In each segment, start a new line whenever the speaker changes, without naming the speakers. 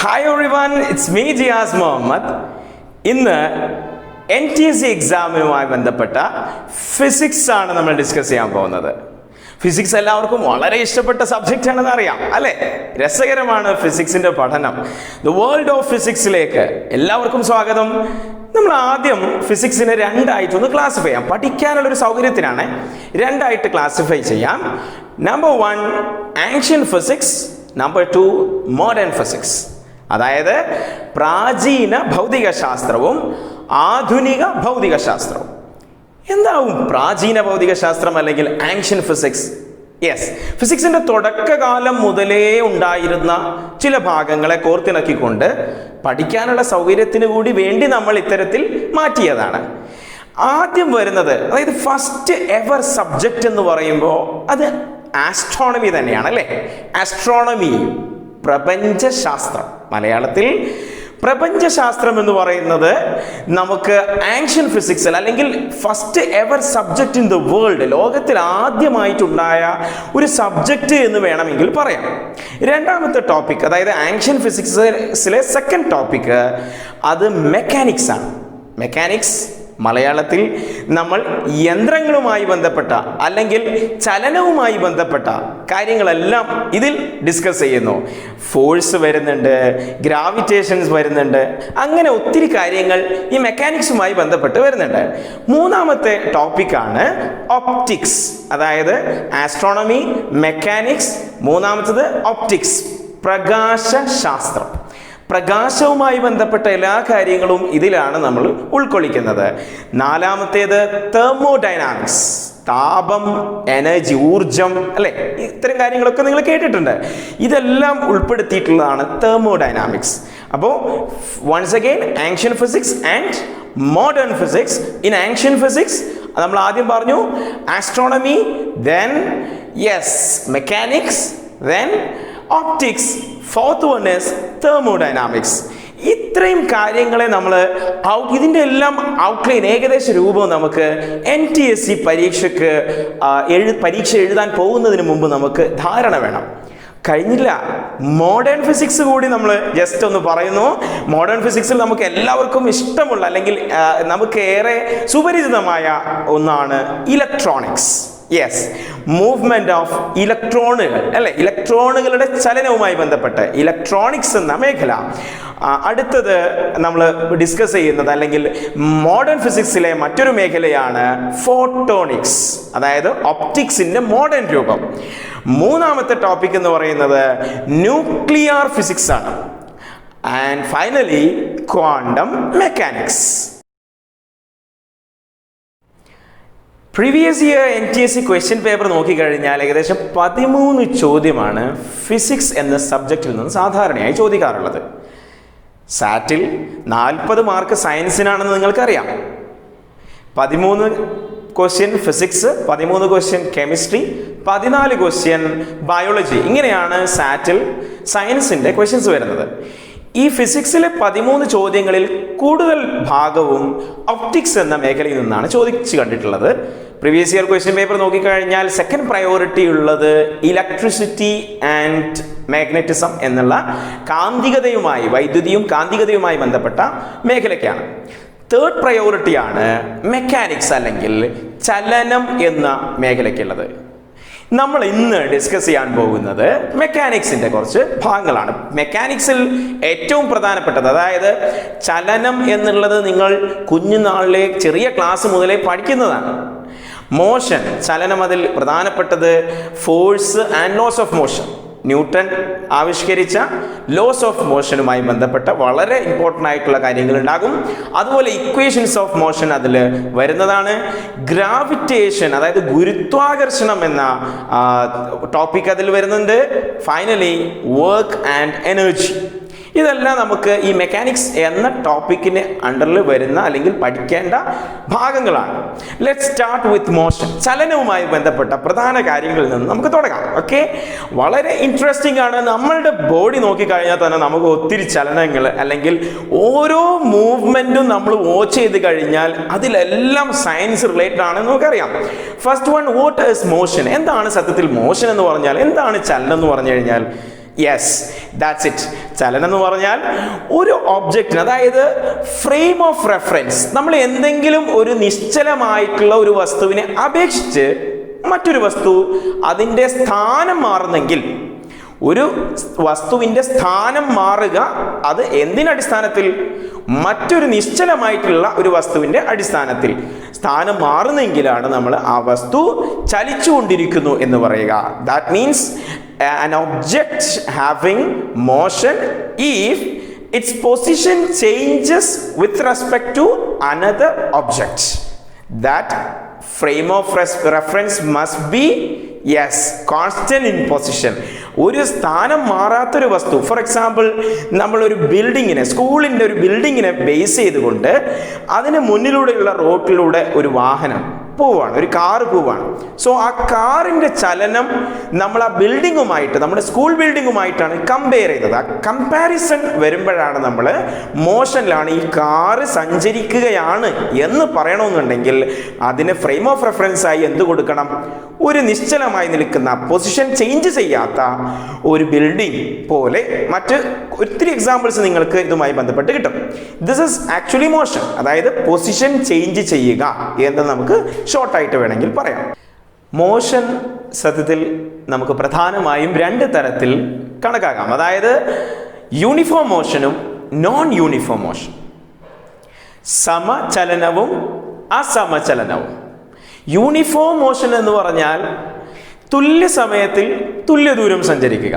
Hi everyone, it's me Jiaz Mohammed. ഇന്ന് NTSC എക്സാമുമായി ബന്ധപ്പെട്ട physics ആണ് നമ്മൾ ഡിസ്കസ് ചെയ്യാൻ പോകുന്നത്. ഫിസിക്സ് എല്ലാവർക്കും വളരെ ഇഷ്ടപ്പെട്ട സബ്ജക്റ്റ് ആണെന്ന് അറിയാം അല്ലേ? രസകരമാണ് ഫിസിക്സിന്റെ പഠനം. ദ വേൾഡ് ഓഫ് ഫിസിക്സിലേക്ക് എല്ലാവർക്കും സ്വാഗതം. നമ്മൾ ആദ്യം ഫിസിക്സിനെ രണ്ടായിട്ടൊന്ന് ക്ലാസിഫൈ ചെയ്യാം. പഠിക്കാനുള്ള ഒരു സൗകര്യത്തിനാണ് രണ്ടായിട്ട് ക്ലാസിഫൈ ചെയ്യാം. Number 1 ancient physics, number 2 modern physics. അതായത് പ്രാചീന ഭൗതികശാസ്ത്രവും ആധുനിക ഭൗതികശാസ്ത്രവും. എന്താവും പ്രാചീന ഭൗതികശാസ്ത്രം അല്ലെങ്കിൽ ആൻഷ്യന്റ് ഫിസിക്സ്? യെസ്, ഫിസിക്സിന്റെ തുടക്കകാലം മുതലേ ഉണ്ടായിരുന്ന ചില ഭാഗങ്ങളെ കോർത്തിണക്കിക്കൊണ്ട് പഠിക്കാനുള്ള സൗകര്യത്തിന് കൂടി വേണ്ടി നമ്മൾ ഇത്തരത്തിൽ മാറ്റിയതാണ്. ആദ്യം വരുന്നത്, അതായത് ഫസ്റ്റ് എവർ സബ്ജക്റ്റ് എന്ന് പറയുമ്പോൾ അത് ആസ്ട്രോണമി തന്നെയാണ് അല്ലേ? ആസ്ട്രോണമി, പ്രപഞ്ചശാസ്ത്രം. മലയാളത്തിൽ പ്രപഞ്ചശാസ്ത്രം എന്ന് പറയുന്നത് നമുക്ക് ആൻഷ്യന്റ് ഫിസിക്സിൽ അല്ലെങ്കിൽ first ever subject in the world, ലോകത്തിൽ ആദ്യമായിട്ടുണ്ടായ ഒരു സബ്ജക്റ്റ് എന്ന് വേണമെങ്കിൽ പറയാം. രണ്ടാമത്തെ ടോപ്പിക്, അതായത് ആൻഷ്യന്റ് ഫിസിക്സിലെ സെക്കൻഡ് ടോപ്പിക്, അത് മെക്കാനിക്സ് ആണ്. മെക്കാനിക്സ് മലയാളത്തിൽ നമ്മൾ യന്ത്രങ്ങളുമായി ബന്ധപ്പെട്ട അല്ലെങ്കിൽ ചലനവുമായി ബന്ധപ്പെട്ട കാര്യങ്ങളെല്ലാം ഇതിൽ ഡിസ്കസ് ചെയ്യുന്നു. ഫോഴ്സ് വരുന്നുണ്ട്, ഗ്രാവിറ്റേഷൻസ് വരുന്നുണ്ട്, അങ്ങനെ ഒത്തിരി കാര്യങ്ങൾ ഈ മെക്കാനിക്സുമായി ബന്ധപ്പെട്ട് വരുന്നുണ്ട്. മൂന്നാമത്തെ ടോപ്പിക്കാണ് ഒപ്റ്റിക്സ്, അതായത് ആസ്ട്രോണമി, മെക്കാനിക്സ്, മൂന്നാമത്തത് ഒപ്റ്റിക്സ്, പ്രകാശശാസ്ത്രം. പ്രകാശവുമായി ബന്ധപ്പെട്ട എല്ലാ കാര്യങ്ങളും ഇതിലാണ് നമ്മൾ ഉൾക്കൊള്ളിക്കുന്നത്. നാലാമത്തേത് തെർമോഡൈനാമിക്സ്, താപം, എനർജി, ഊർജം അല്ലെ? ഇത്തരം കാര്യങ്ങളൊക്കെ നിങ്ങൾ കേട്ടിട്ടുണ്ട്. ഇതെല്ലാം ഉൾപ്പെടുത്തിയിട്ടുള്ളതാണ് തെർമോഡൈനാമിക്സ്. അപ്പോൾ once again ancient physics and modern physics. In ancient physics നമ്മൾ ആദ്യം പറഞ്ഞു astronomy, then yes mechanics, then optics, fourth one is thermodynamics. ഇത്രയും കാര്യങ്ങളെ നമ്മൾ ഇതിൻ്റെ എല്ലാം ഔട്ട്ലൈൻ, ഏകദേശ രൂപം നമുക്ക് NTSC പരീക്ഷ എഴുതാൻ പോകുന്നതിന് മുമ്പ് നമുക്ക് ധാരണ വേണം. കഴിഞ്ഞില്ല, മോഡേൺ ഫിസിക്സ് കൂടി നമ്മൾ ജസ്റ്റ് ഒന്ന് പറയുന്നു. മോഡേൺ ഫിസിക്സിൽ നമുക്ക് എല്ലാവർക്കും ഇഷ്ടമുള്ള അല്ലെങ്കിൽ നമുക്ക് ഏറെ സുപരിചിതമായ ഒന്നാണ് ഇലക്ട്രോണിക്സ്. യെസ്, മൂവ്മെന്റ് ഓഫ് ഇലക്ട്രോണുകൾ അല്ലെ? ഇലക്ട്രോണുകളുടെ ചലനവുമായി ബന്ധപ്പെട്ട് ഇലക്ട്രോണിക്സ് എന്ന മേഖല. അടുത്തത് നമ്മൾ ഡിസ്കസ് ചെയ്യുന്നത് അല്ലെങ്കിൽ മോഡേൺ ഫിസിക്സിലെ മറ്റൊരു മേഖലയാണ് ഫോട്ടോണിക്സ്, അതായത് ഒപ്റ്റിക്സിന്റെ മോഡേൺ രൂപം. മൂന്നാമത്തെ ടോപ്പിക് എന്ന് പറയുന്നത് ന്യൂക്ലിയർ ഫിസിക്സ് ആണ്. And finally quantum mechanics. Previous year NTSC question paper നോക്കിക്കഴിഞ്ഞാൽ ഏകദേശം 13 ചോദ്യമാണ് ഫിസിക്സ് എന്ന സബ്ജക്റ്റിൽ നിന്ന് സാധാരണയായി ചോദിക്കാറുള്ളത്. സാറ്റിൽ 40 മാർക്ക് സയൻസിനാണെന്ന് നിങ്ങൾക്കറിയാം. 13 question physics, 13 question chemistry, 14 question biology. ഇങ്ങനെയാണ് സാറ്റിൽ സയൻസിൻ്റെ ക്വസ്റ്റ്യൻസ് വരുന്നത്. ഈ ഫിസിക്സിലെ 13 ചോദ്യങ്ങളിൽ കൂടുതൽ ഭാഗവും ഒപ്റ്റിക്സ് എന്ന മേഖലയിൽ നിന്നാണ് ചോദിച്ചു കണ്ടിട്ടുള്ളത്. പ്രീവിയസ് ഇയർ ക്വസ്റ്റ്യൻ പേപ്പർ നോക്കിക്കഴിഞ്ഞാൽ സെക്കൻഡ് പ്രയോറിറ്റി ഉള്ളത് ഇലക്ട്രിസിറ്റി ആൻഡ് മാഗ്നറ്റിസം എന്നുള്ള കാന്തികതയുമായി, വൈദ്യുതിയും കാന്തികതയുമായി ബന്ധപ്പെട്ട മേഖലയ്ക്കാണ്. തേർഡ് പ്രയോറിറ്റിയാണ് മെക്കാനിക്സ് അല്ലെങ്കിൽ ചലനം എന്ന മേഖലയ്ക്കുള്ളത്. നമ്മൾ ഇന്ന് ഡിസ്കസ് ചെയ്യാൻ പോകുന്നത് മെക്കാനിക്സിന്റെ കുറച്ച് ഭാഗങ്ങളാണ്. മെക്കാനിക്സിൽ ഏറ്റവും പ്രധാനപ്പെട്ടത്, അതായത് ചലനം എന്നുള്ളത് നിങ്ങൾ കുഞ്ഞുനാളിലെ ചെറിയ ക്ലാസ് മുതലേ പഠിക്കുന്നതാണ്. മോഷൻ, ചലനം, അതിൽ പ്രധാനപ്പെട്ടത് force and laws of motion. Newton ആവിഷ്കരിച്ച ലോസ് ഓഫ് മോഷനുമായി ബന്ധപ്പെട്ട വളരെ ഇമ്പോർട്ടൻ്റ് ആയിട്ടുള്ള കാര്യങ്ങൾ ഉണ്ടാകും. അതുപോലെ ഇക്വേഷൻസ് ഓഫ് മോഷൻ അതിൽ വരുന്നതാണ്. ഗ്രാവിറ്റേഷൻ, അതായത് ഗുരുത്വാകർഷണം എന്ന ടോപ്പിക് അതിൽ വരുന്നുണ്ട്. Finally work and energy. ഇതെല്ലാം നമുക്ക് ഈ മെക്കാനിക്സ് എന്ന ടോപ്പിക്കിന് അണ്ടറിൽ വരുന്ന അല്ലെങ്കിൽ പഠിക്കേണ്ട ഭാഗങ്ങളാണ്. Let start with motion. ചലനവുമായി ബന്ധപ്പെട്ട പ്രധാന കാര്യങ്ങളിൽ നിന്ന് നമുക്ക് തുടങ്ങാം. ഓക്കെ, വളരെ ഇൻട്രസ്റ്റിംഗ് ആണ്. നമ്മളുടെ ബോഡി നോക്കിക്കഴിഞ്ഞാൽ തന്നെ നമുക്ക് ഒത്തിരി ചലനങ്ങൾ അല്ലെങ്കിൽ ഓരോ മൂവ്മെന്റും നമ്മൾ വാച്ച് ചെയ്ത് കഴിഞ്ഞാൽ അതിലെല്ലാം സയൻസ് റിലേറ്റഡ് ആണെന്ന് നമുക്കറിയാം. First one, what is motion? എന്താണ് സത്യത്തിൽ മോഷൻ എന്ന് പറഞ്ഞാൽ? എന്താണ് ചലനം എന്ന് പറഞ്ഞു കഴിഞ്ഞാൽ? Yes, that's it. ചലനം എന്ന് പറഞ്ഞാൽ ഒരു ഒബ്ജക്റ്റിന്, അതായത് ഫ്രെയിം ഓഫ് റെഫറൻസ്, നമ്മൾ എന്തെങ്കിലും ഒരു നിശ്ചലമായിട്ടുള്ള ഒരു വസ്തുവിനെ അപേക്ഷിച്ച് മറ്റൊരു വസ്തു അതിൻ്റെ സ്ഥാനം മാറുന്നെങ്കിൽ, ഒരു വസ്തുവിൻ്റെ സ്ഥാനം മാറുക അത് എന്തിനടിസ്ഥാനത്തിൽ? മറ്റൊരു നിശ്ചലമായിട്ടുള്ള ഒരു വസ്തുവിൻ്റെ അടിസ്ഥാനത്തിൽ സ്ഥാനം മാറുന്നെങ്കിലാണ് നമ്മൾ ആ വസ്തു ചലിച്ചുകൊണ്ടിരിക്കുന്നു എന്ന് പറയുക. That means an object having motion if its position changes with respect to another object. That frame of reference must be, yes, constant in position. ഒരു സ്ഥാനം മാറാത്തൊരു വസ്തു, ഫോർ എക്സാമ്പിൾ നമ്മളൊരു ബിൽഡിങ്ങിനെ, സ്കൂളിൻ്റെ ഒരു ബിൽഡിങ്ങിനെ ബേസ് ചെയ്തുകൊണ്ട് അതിന് മുന്നിലൂടെയുള്ള റോഡിലൂടെ ഒരു വാഹനം പോവാണ്, ഒരു കാറ് പോവാണ്. സോ ആ കാറിൻ്റെ ചലനം നമ്മൾ ആ ബിൽഡിങ്ങുമായിട്ട്, നമ്മുടെ സ്കൂൾ ബിൽഡിങ്ങുമായിട്ടാണ് കമ്പയർ ചെയ്തത്. ആ കമ്പാരിസൺ വരുമ്പോഴാണ് നമ്മൾ മോഷനിലാണ്, ഈ കാറ് സഞ്ചരിക്കുകയാണ് എന്ന് പറയണമെന്നുണ്ടെങ്കിൽ അതിന് ഫ്രെയിം ഓഫ് റെഫറൻസ് ആയി എന്ത് കൊടുക്കണം? ഒരു നിശ്ചലമായി നിൽക്കുന്ന, പൊസിഷൻ ചേഞ്ച് ചെയ്യാത്ത ഒരു ബിൽഡിംഗ് പോലെ മറ്റ് ഒത്തിരി എക്സാമ്പിൾസ് നിങ്ങൾക്ക് ഇതുമായി ബന്ധപ്പെട്ട് കിട്ടും. ദിസ് ഇസ് ആക്ച്വലി മോഷൻ, അതായത് പൊസിഷൻ ചേഞ്ച് ചെയ്യുക എന്ന് നമുക്ക് ഷോർട്ടായിട്ട് വേണമെങ്കിൽ പറയാം. മോഷൻ സത്യത്തിൽ നമുക്ക് പ്രധാനമായും രണ്ട് തരത്തിൽ കണക്കാക്കാം, അതായത് യൂണിഫോം മോഷനും നോൺ യൂണിഫോം മോഷൻ, സമചലനവും അസമചലനവും. യൂണിഫോം മോഷൻ എന്ന് പറഞ്ഞാൽ തുല്യ സമയത്തിൽ തുല്യ ദൂരം സഞ്ചരിക്കുക,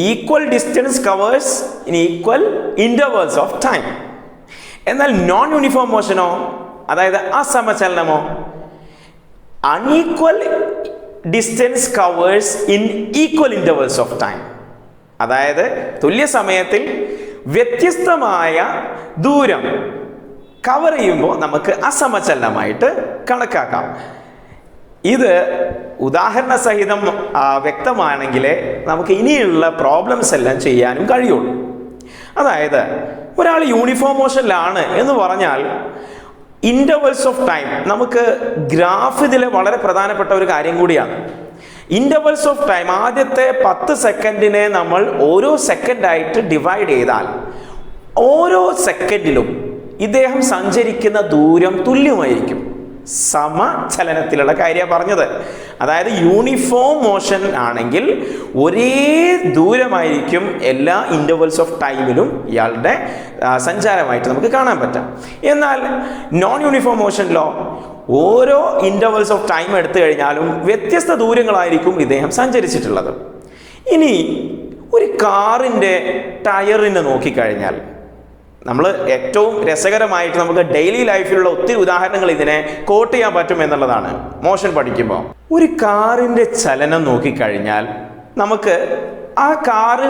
equal distance covers in equal intervals of time. എന്നാൽ നോൺ യൂണിഫോം മോഷനോ, അതായത് അസമചലനമോ, unequal distance covers in equal intervals of time. അതായത് തുല്യ സമയത്തിൽ വ്യത്യസ്തമായ ദൂരം കവർ ചെയ്യുമ്പോൾ നമുക്ക് അസമചലനമായിട്ട് കണക്കാക്കാം. ഇത് ഉദാഹരണ സഹിതം വ്യക്തമാണെങ്കിലേ നമുക്ക് ഇനിയുള്ള പ്രോബ്ലംസ് എല്ലാം ചെയ്യാനും കഴിയുള്ളൂ. അതായത് ഒരാൾ യൂണിഫോം മോഷനിലാണ് എന്ന് പറഞ്ഞാൽ ഇൻ്റർവൽസ് ഓഫ് ടൈം, നമുക്ക് ഗ്രാഫ് ഇതിൽ വളരെ പ്രധാനപ്പെട്ട ഒരു കാര്യം കൂടിയാണ്. ഇൻ്റർവൽസ് ഓഫ് ടൈം, ആദ്യത്തെ 10 സെക്കൻഡിനെ നമ്മൾ ഓരോ സെക്കൻഡായിട്ട് ഡിവൈഡ് ചെയ്താൽ ഓരോ സെക്കൻഡിലും ഇദ്ദേഹം സഞ്ചരിക്കുന്ന ദൂരം തുല്യമായിരിക്കും. സമചലനത്തിലുള്ള കാര്യമാണ് പറഞ്ഞത്. അതായത് യൂണിഫോം മോഷൻ ആണെങ്കിൽ ഒരേ ദൂരമായിരിക്കും എല്ലാ ഇൻ്റർവൽസ് ഓഫ് ടൈമിലും ഇയാളുടെ സഞ്ചാരമായിട്ട് നമുക്ക് കാണാൻ പറ്റാം. എന്നാൽ നോൺ യൂണിഫോം മോഷനിലോ ഓരോ ഇൻ്റർവൽസ് ഓഫ് ടൈം എടുത്തു കഴിഞ്ഞാലും വ്യത്യസ്ത ദൂരങ്ങളായിരിക്കും ഇദ്ദേഹം സഞ്ചരിച്ചിട്ടുള്ളത്. ഇനി ഒരു കാറിൻ്റെ ടയറിനെ നോക്കിക്കഴിഞ്ഞാൽ നമ്മൾ ഏറ്റവും രസകരമായിട്ട് നമുക്ക് ഡെയിലി ലൈഫിലുള്ള ഒത്തിരി ഉദാഹരണങ്ങൾ ഇതിനെ കോട്ട് ചെയ്യാൻ പറ്റും എന്നുള്ളതാണ്. മോഷൻ പഠിക്കുമ്പോൾ ഒരു കാറിൻ്റെ ചലനം നോക്കിക്കഴിഞ്ഞാൽ നമുക്ക് ആ കാറ്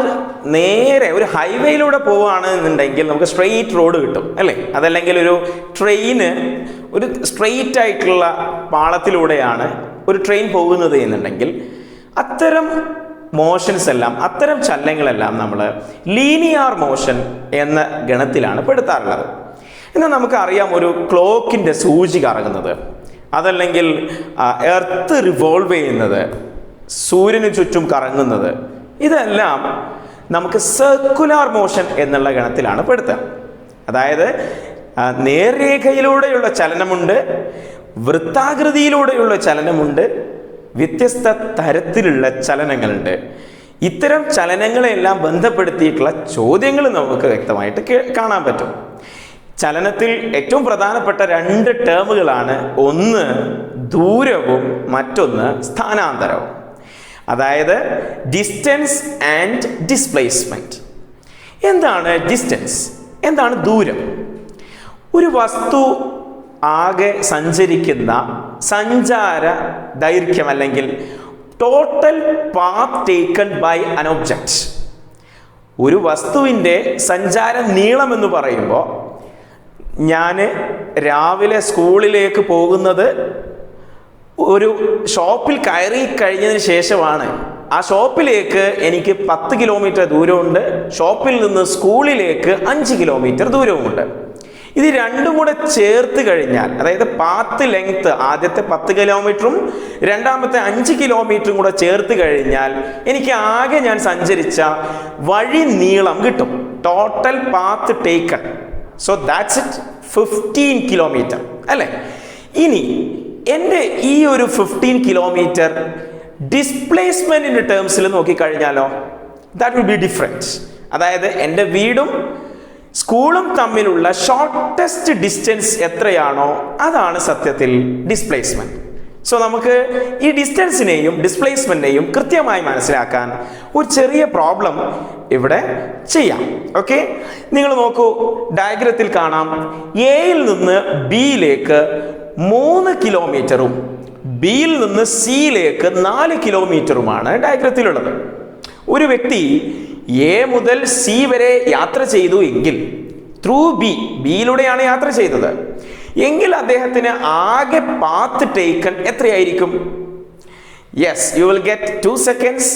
നേരെ ഒരു ഹൈവേയിലൂടെ പോവുകയാണ് എന്നുണ്ടെങ്കിൽ നമുക്ക് സ്ട്രെയിറ്റ് റോഡ് കിട്ടും, അല്ലേ? അതല്ലെങ്കിൽ ഒരു ട്രെയിന് ഒരു സ്ട്രെയിറ്റ് ആയിട്ടുള്ള പാളത്തിലൂടെയാണ് ഒരു ട്രെയിൻ പോകുന്നത് എന്നുണ്ടെങ്കിൽ അത്തരം മോഷൻസ് എല്ലാം, അത്തരം ചലനങ്ങളെല്ലാം നമ്മൾ ലീനിയർ മോഷൻ എന്ന ഗണത്തിലാണ് പെടുത്താറുള്ളത്. എന്നാൽ നമുക്കറിയാം ഒരു ക്ലോക്കിൻ്റെ സൂചി കറങ്ങുന്നത്, അതല്ലെങ്കിൽ എർത്ത് റിവോൾവ് ചെയ്യുന്നത്, സൂര്യന് ചുറ്റും കറങ്ങുന്നത്, ഇതെല്ലാം നമുക്ക് സർക്കുലാർ മോഷൻ എന്നുള്ള ഗണത്തിലാണ് പെടുത്തുക. അതായത് നേർരേഖയിലൂടെയുള്ള ചലനമുണ്ട്, വൃത്താകൃതിയിലൂടെയുള്ള ചലനമുണ്ട്, വ്യത്യസ്ത തരത്തിലുള്ള ചലനങ്ങളുണ്ട്. ഇത്തരം ചലനങ്ങളെല്ലാം ബന്ധപ്പെടുത്തിയിട്ടുള്ള ചോദ്യങ്ങൾ നമുക്ക് വ്യക്തമായിട്ട് കാണാൻ പറ്റും. ചലനത്തിൽ ഏറ്റവും പ്രധാനപ്പെട്ട 2 ടേമുകളാണ്, ഒന്ന് ദൂരവും മറ്റൊന്ന് സ്ഥാനാന്തരവും. അതായത് ഡിസ്റ്റൻസ് ആൻഡ് ഡിസ്പ്ലേസ്മെന്റ്. എന്താണ് ഡിസ്റ്റൻസ്? എന്താണ് ദൂരം? ഒരു വസ്തു ആകെ സഞ്ചരിക്കുന്ന സഞ്ചാര ദൈർഘ്യം അല്ലെങ്കിൽ total path taken by an object. ഒരു വസ്തുവിൻ്റെ സഞ്ചാര നീളം എന്ന് പറയുമ്പോൾ ഞാൻ രാവിലെ സ്കൂളിലേക്ക് പോകുന്നത് ഒരു ഷോപ്പിൽ കയറി കഴിഞ്ഞതിന് ശേഷമാണ്. ആ ഷോപ്പിലേക്ക് എനിക്ക് 10 കിലോമീറ്റർ ദൂരമുണ്ട്, ഷോപ്പിൽ നിന്ന് സ്കൂളിലേക്ക് 5 കിലോമീറ്റർ ദൂരവുമുണ്ട്. ഇത് രണ്ടും കൂടെ ചേർത്ത് കഴിഞ്ഞാൽ, അതായത് പാത്ത് ലെങ്ത് ആദ്യത്തെ 10 കിലോമീറ്ററും രണ്ടാമത്തെ 5 കിലോമീറ്ററും കൂടെ ചേർത്ത് കഴിഞ്ഞാൽ എനിക്ക് ആകെ ഞാൻ സഞ്ചരിച്ച വഴി നീളം കിട്ടും, total path taken. So that's it, 15 kilometre അല്ലേ. ഇനി എൻ്റെ ഈ ഒരു 15 കിലോമീറ്റർ ഡിസ്പ്ലേസ്മെന്റിന്റെ ടേംസിൽ നോക്കിക്കഴിഞ്ഞാലോ, ദാറ്റ് വിൽ ബി ഡിഫറെൻറ്റ്. അതായത് എൻ്റെ വീടും സ്കൂളും തമ്മിലുള്ള ഷോർട്ടസ്റ്റ് ഡിസ്റ്റൻസ് എത്രയാണോ അതാണ് സത്യത്തിൽ ഡിസ്പ്ലേസ്മെന്റ്. സോ നമുക്ക് ഈ ഡിസ്റ്റൻസിനെയും ഡിസ്പ്ലേസ്മെന്റിനെയും കൃത്യമായി മനസ്സിലാക്കാൻ ഒരു ചെറിയ പ്രോബ്ലം ഇവിടെ ചെയ്യാം. ഓക്കെ, നിങ്ങൾ നോക്കൂ, ഡയഗ്രത്തിൽ കാണാം എയിൽ നിന്ന് ബിയിലേക്ക് 3 കിലോമീറ്ററും ബിയിൽ നിന്ന് സിയിലേക്ക് 4 കിലോമീറ്ററുമാണ് ഡയഗ്രത്തിലുള്ളത്. ഒരു വ്യക്തി എ മുതൽ സി വരെ യാത്ര ചെയ്തു എങ്കിൽ, ത്രൂ ബിയിലൂടെയാണ് യാത്ര ചെയ്തത് എങ്കിൽ അദ്ദേഹത്തിന് ആകെ പാത്ത് ടേക്കൺ എത്രയായിരിക്കും? Yes, you will get 2 seconds.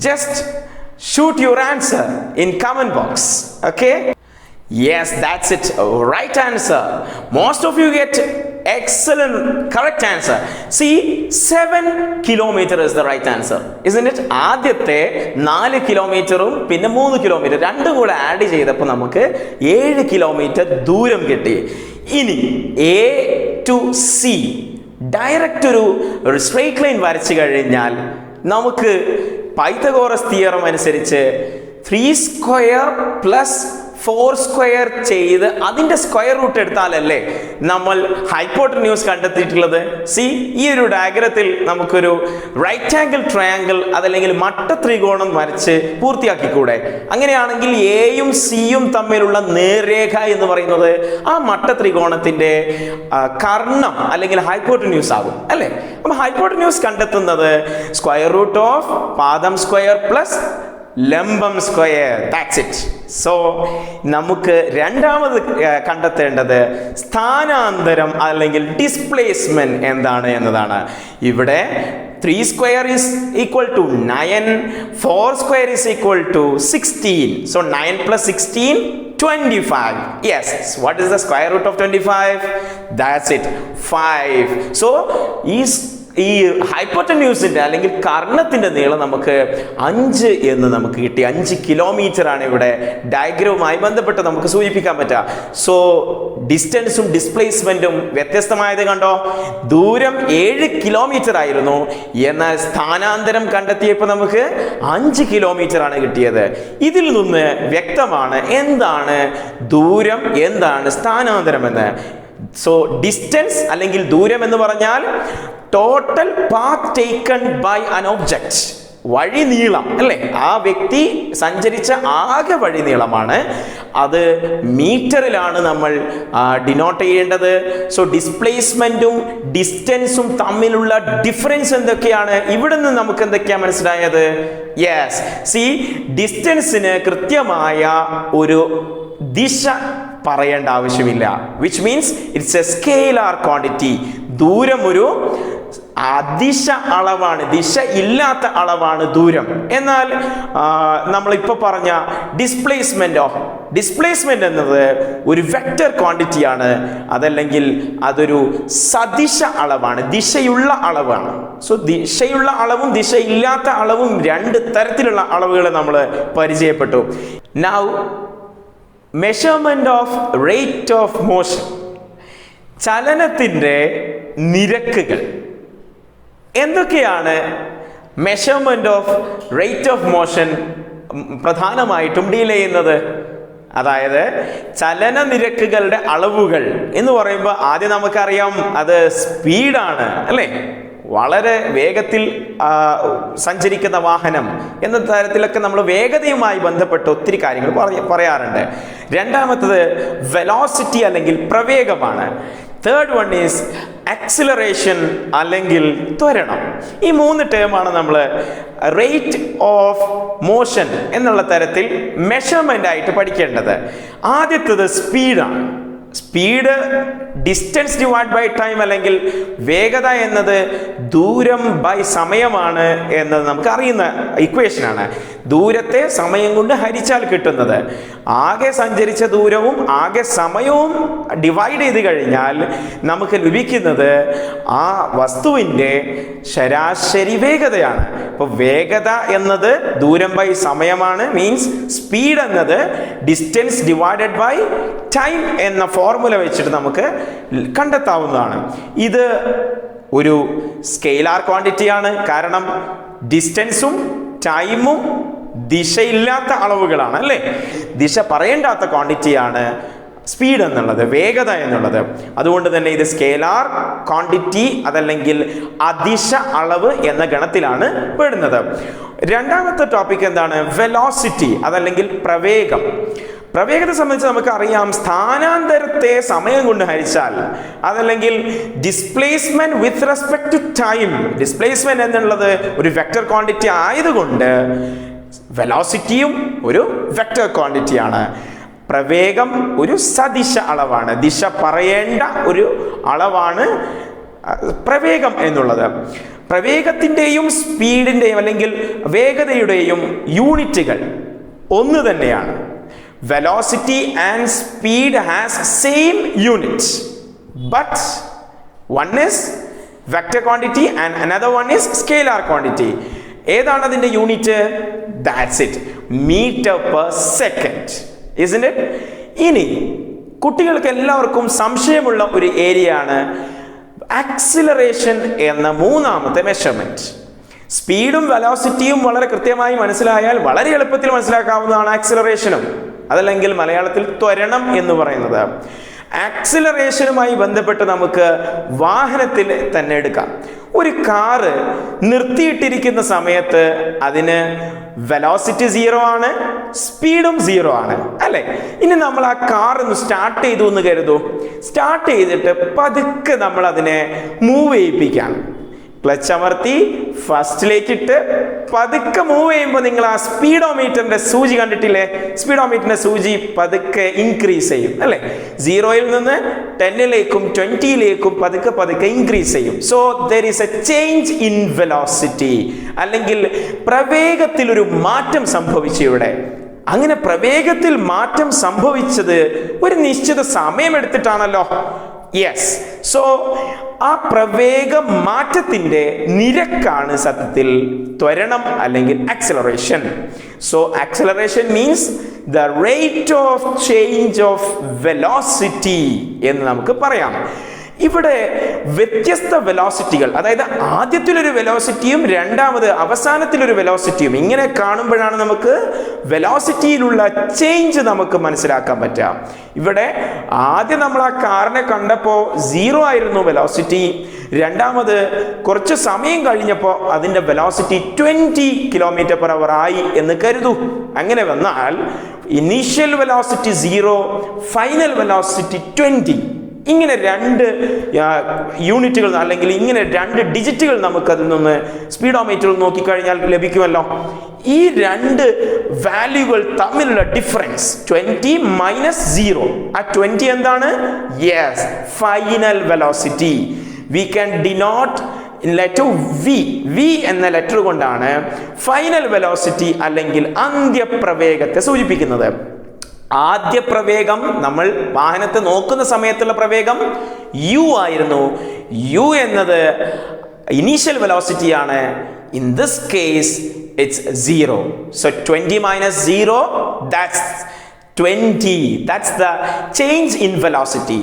Just shoot your answer in comment box. Okay, yes, that's it, right answer. Most of you get excellent correct answer. See, 7 kilometer is the right answer, isn't it? ആദ്യത്തെ 4 കിലോമീറ്ററും പിന്നെ 3 kilometre രണ്ടും കൂടെ add ചെയ്തപ്പോൾ നമുക്ക് 7 kilometre ദൂരം കിട്ടി. ഇനി എ ടു സി ഡയറക്റ്റ് ഒരു സ്ട്രെയിറ്റ് ലൈൻ വരച്ചു കഴിഞ്ഞാൽ നമുക്ക് പൈതഗോറസ് തിയറം അനുസരിച്ച് 3 സ്ക്വയർ പ്ലസ് 4 സ്ക്വയർ ചെയ്ത് അതിന്റെ സ്ക്വയർ റൂട്ട് എടുത്താലല്ലേ നമ്മൾ ഹൈപ്പോട്ടന്യൂസ് കണ്ടെത്തിയിട്ടുള്ളത്. സി, ഈ ഒരു ഡയഗ്രത്തിൽ നമുക്കൊരു റൈറ്റ് ആംഗിൾ ട്രയാങ്കിൾ അതല്ലെങ്കിൽ മട്ട ത്രികോണം വരച്ച് പൂർത്തിയാക്കിക്കൂടെ? അങ്ങനെയാണെങ്കിൽ എയും സിയും തമ്മിലുള്ള നേർരേഖ എന്ന് പറയുന്നത് ആ മട്ട ത്രികോണത്തിന്റെ കർണം അല്ലെങ്കിൽ ഹൈപ്പോട്ടന്യൂസ് ആകും അല്ലേ. അപ്പം ഹൈപ്പോട്ടന്യൂസ് കണ്ടെത്തുന്നത് സ്ക്വയർ റൂട്ട് ഓഫ് പാദം സ്ക്വയർ പ്ലസ് ലംബം സ്ക്വയർ. That's it. സോ നമുക്ക് രണ്ടാമത് കണ്ടെത്തേണ്ടത് സ്ഥാനാന്തരം അല്ലെങ്കിൽ ഡിസ്പ്ലേസ്മെന്റ് എന്താണ് എന്നതാണ്. ഇവിടെ 3 square is equal to 9, 4 square is equal to 16. So 9 plus 16, 25. Yes, what is the square root of 25? That's it, 5. So ഈ ഹൈപ്പോട്ടന്യൂസിന്റെ അല്ലെങ്കിൽ കർണത്തിന്റെ നീളം നമുക്ക് 5 എന്ന് നമുക്ക് കിട്ടി. 5 കിലോമീറ്റർ ആണ് ഇവിടെ ഡയഗ്രവുമായി ബന്ധപ്പെട്ട് നമുക്ക് സൂചിപ്പിക്കാൻ പറ്റുക. സോ ഡിസ്റ്റൻസും ഡിസ്പ്ലേസ്മെന്റും വ്യത്യസ്തമായത് കണ്ടോ. ദൂരം 7 കിലോമീറ്റർ ആയിരുന്നു, എന്നാൽ സ്ഥാനാന്തരം കണ്ടെത്തിയപ്പോൾ നമുക്ക് 5 കിലോമീറ്റർ ആണ് കിട്ടിയത്. ഇതിൽ നിന്ന് വ്യക്തമാണ് എന്താണ് ദൂരം, എന്താണ് സ്ഥാനാന്തരം എന്ന്. സോ ഡിസ്റ്റൻസ് അല്ലെങ്കിൽ ദൂരം എന്ന് പറഞ്ഞാൽ total path taken by an object, വഴി നീളം അല്ലേ. ആ വ്യക്തി സഞ്ചരിച്ച ആകെ വഴി നീളമാണ്. അത് മീറ്ററിലാണ് നമ്മൾ ഡിനോട്ട് ചെയ്യേണ്ടത്. സോ ഡിസ്പ്ലേസ്മെന്റും ഡിസ്റ്റൻസും തമ്മിലുള്ള ഡിഫറൻസ് എന്തൊക്കെയാണ്? ഇവിടെ നിന്ന് നമുക്ക് എന്തൊക്കെയാണ് മനസ്സിലായത്? യെസ്, സി, ഡിസ്റ്റൻസിന് കൃത്യമായ ഒരു ദിശ പറയേണ്ട ആവശ്യമില്ല, which means it's A scalar quantity. ദൂരം ഒരു അദിശ അളവാണ്, ദിശ ഇല്ലാത്ത അളവാണ് ദൂരം. എന്നാൽ നമ്മളിപ്പോൾ പറഞ്ഞ ഡിസ്പ്ലേസ്മെന്റ് എന്നത് ഒരു വെക്റ്റർ ക്വാണ്ടിറ്റിയാണ്, അതല്ലെങ്കിൽ അതൊരു സദിശ അളവാണ്, ദിശയുള്ള അളവാണ്. സോ ദിശയുള്ള അളവും ദിശയില്ലാത്ത അളവും 2 തരത്തിലുള്ള അളവുകൾ നമ്മൾ പരിചയപ്പെട്ടു. Now measurement of rate of motion, ചലനത്തിൻ്റെ നിരക്കുകൾ എന്തൊക്കെയാണ്? Measurement of rate of motion പ്രധാനമായിട്ടും ഡീൽ ചെയ്യുന്നത്. അതായത് ചലന നിരക്കുകളുടെ അളവുകൾ എന്ന് പറയുമ്പോൾ ആദ്യം നമുക്കറിയാം അത് സ്പീഡാണ് അല്ലേ. വളരെ വേഗത്തിൽ സഞ്ചരിക്കുന്ന വാഹനം എന്ന തരത്തിലൊക്കെ നമ്മൾ വേഗതയുമായി ബന്ധപ്പെട്ട് ഒത്തിരി കാര്യങ്ങൾ പറയാറുണ്ട്. രണ്ടാമത്തത് വെലോസിറ്റി അല്ലെങ്കിൽ പ്രവേഗമാണ്. തേർഡ് വൺ ഈസ് ആക്സിലറേഷൻ അല്ലെങ്കിൽ ത്വരണം. ഈ 3 ടേമാണ് നമ്മൾ റേറ്റ് ഓഫ് മോഷൻ എന്നുള്ള തരത്തിൽ മെഷർമെന്റ് ആയിട്ട് പഠിക്കേണ്ടത്. ആദ്യത്തേത് സ്പീഡാണ്. Speed distance divide by time, അല്ലെങ്കിൽ വേഗത എന്നത് ദൂരം ബൈ സമയമാണ് എന്നത് നമുക്ക് അറിയുന്ന ഇക്വേഷനാണ്. ദൂരത്തെ സമയം കൊണ്ട് ഹരിച്ചാൽ കിട്ടുന്നത്. ആകെ സഞ്ചരിച്ച ദൂരവും ആകെ സമയവും ഡിവൈഡ് ചെയ്ത് കഴിഞ്ഞാൽ നമുക്ക് ലഭിക്കുന്നത് ആ വസ്തുവിൻ്റെ ശരാശരി വേഗതയാണ്. അപ്പോൾ വേഗത എന്നത് ദൂരം ബൈ സമയമാണ്. മീൻസ് സ്പീഡ് എന്നത് ഡിസ്റ്റൻസ് ഡിവൈഡഡ് ബൈ ടൈം എന്ന ഫോർമുല വെച്ചിട്ട് നമുക്ക് കണ്ടെത്താവുന്നതാണ്. ഇത് ഒരു സ്കെയിലാർ ക്വാണ്ടിറ്റിയാണ്. കാരണം ഡിസ്റ്റൻസും ടൈമും ദിശയില്ലാത്ത അളവുകളാണ്, അല്ലേ? ദിശ പറയേണ്ടാത്ത ക്വാണ്ടിറ്റിയാണ് സ്പീഡ് എന്നുള്ളത്, വേഗത എന്നുള്ളത്. അതുകൊണ്ട് തന്നെ ഇത് സ്കെയിലാർ ക്വാണ്ടിറ്റി, അതല്ലെങ്കിൽ അദിശ അളവ് എന്ന ഗണത്തിലാണ് പെടുന്നത്. രണ്ടാമത്തെ ടോപ്പിക് എന്താണ്? വെലോസിറ്റി, അതല്ലെങ്കിൽ പ്രവേഗം. പ്രവേഗത്തെ സംബന്ധിച്ച് നമുക്ക് അറിയാം, സ്ഥാനാന്തരത്തെ സമയം കൊണ്ട് ഹരിച്ചാൽ, അതല്ലെങ്കിൽ displacement with respect to time. Displacement എന്നുള്ളത് ഒരു വെക്ടർ ക്വാണ്ടിറ്റി ആയതുകൊണ്ട് വെലോസിറ്റിയും ഒരു വെക്ടർ ക്വാണ്ടിറ്റിയാണ്. പ്രവേഗം ഒരു സദിശ അളവാണ്, ദിശ പറയേണ്ട ഒരു അളവാണ് പ്രവേഗം എന്നുള്ളത്. പ്രവേഗത്തിൻ്റെയും സ്പീഡിൻ്റെയും അല്ലെങ്കിൽ വേഗതയുടെയും യൂണിറ്റുകൾ ഒന്ന് തന്നെയാണ്. Velocity and speed has same unit, but one is vector quantity and another one is scalar quantity. ഏതാണ് അതിൻ്റെ unit? That's it, meter per second, isn't it? ഇനി കുട്ടികൾക്ക് എല്ലാവർക്കും സംശയമുള്ള ഒരു ഏരിയ ആണ് ആക്സിലറേഷൻ എന്ന മൂന്നാമത്തെ മെഷർമെന്റ്. സ്പീഡും വെലോസിറ്റിയും വളരെ കൃത്യമായി മനസ്സിലായാൽ വളരെ എളുപ്പത്തിൽ മനസ്സിലാക്കാവുന്നതാണ് ആക്സിലറേഷനും, അതല്ലെങ്കിൽ മലയാളത്തിൽ ത്വരണം എന്ന് പറയുന്നത്. ആക്സിലറേഷനുമായി ബന്ധപ്പെട്ട് നമുക്ക് വാഹനത്തിൽ തന്നെ എടുക്കാം. ഒരു കാറ് നിർത്തിയിട്ടിരിക്കുന്ന സമയത്ത് അതിന് വെലോസിറ്റി 0 ആണ്, സ്പീഡും 0 ആണ്, അല്ലേ? ഇനി നമ്മൾ ആ കാർ ഒന്ന് സ്റ്റാർട്ട് ചെയ്തു എന്ന് കരുതൂ. സ്റ്റാർട്ട് ചെയ്തിട്ട് പതുക്കെ നമ്മൾ അതിനെ മൂവ് ചെയ്യിപ്പിക്കാം. ക്ലച്ച് അമർത്തി ഫസ്റ്റിലേക്ക് ഇട്ട് പതുക്കെ മൂവ് ചെയ്യുമ്പോൾ നിങ്ങൾ ആ സ്പീഡോമീറ്ററിന്റെ സൂചി കണ്ടിട്ടില്ലേ? സ്പീഡോമീറ്ററിന്റെ സൂചി പതുക്കെ ഇൻക്രീസ് ചെയ്യും, അല്ലേ? 0-ൽ നിന്ന് 10-ലേക്കും 20-ലേക്കും പതുക്കെ പതുക്കെ ഇൻക്രീസ് ചെയ്യും. So there is A change in velocity, അല്ലെങ്കിൽ പ്രവേഗത്തിൽ ഒരു മാറ്റം സംഭവിച്ചു ഇവിടെ. അങ്ങനെ പ്രവേഗത്തിൽ മാറ്റം സംഭവിച്ചത് ഒരു നിശ്ചിത സമയമെടുത്തിട്ടാണല്ലോ. യെസ്, സോ ആ പ്രവേഗ മാറ്റത്തിന്റെ നിരക്കാണ് സത്യത്തിൽ ത്വരണം അല്ലെങ്കിൽ acceleration. So acceleration means the rate of change of velocity എന്ന് നമുക്ക് പറയാം. ഇവിടെ വ്യത്യസ്ത വെലോസിറ്റികൾ, അതായത് ആദ്യത്തിലൊരു വെലോസിറ്റിയും അവസാനത്തിലൊരു വെലോസിറ്റിയും, ഇങ്ങനെ കാണുമ്പോഴാണ് നമുക്ക് വെലോസിറ്റിയിലുള്ള ചേഞ്ച് നമുക്ക് മനസ്സിലാക്കാൻ പറ്റുക. ഇവിടെ ആദ്യം നമ്മൾ ആ കാറിനെ കണ്ടപ്പോൾ 0 ആയിരുന്നു വെലോസിറ്റി. രണ്ടാമത് കുറച്ച് സമയം കഴിഞ്ഞപ്പോൾ അതിൻ്റെ വെലോസിറ്റി 20 km/h ആയി എന്ന് കരുതൂ. അങ്ങനെ വന്നാൽ ഇനീഷ്യൽ വെലോസിറ്റി 0, ഫൈനൽ വെലോസിറ്റി 20. ഇങ്ങനെ 2 യൂണിറ്റുകൾ അല്ലെങ്കിൽ ഇങ്ങനെ 2 ഡിജിറ്റുകൾ നമുക്ക് അതിൽ നിന്ന് സ്പീഡോമീറ്ററിൽ നോക്കിക്കഴിഞ്ഞാൽ ലഭിക്കുമല്ലോ. ഈ 2 വാല്യൂകൾ തമ്മിലുള്ള ഡിഫറൻസ് 20 - 0. ആ 20 എന്താണ്? Yes, final velocity. We can denote letter V എന്ന ലെറ്റർ കൊണ്ടാണ് ഫൈനൽ വെലോസിറ്റി അല്ലെങ്കിൽ അന്ത്യപ്രവേഗത്തെ സൂചിപ്പിക്കുന്നത്. ആദ്യ പ്രവേഗം, നമ്മൾ വാഹനത്തെ നോക്കുന്ന സമയത്തുള്ള പ്രവേഗം u ആയിരുന്നു. u എന്നത് ഇനീഷ്യൽ വെലോസിറ്റി ആണ്. In this case it's 0. So 20 - 0, that's 20. That's the change in velocity.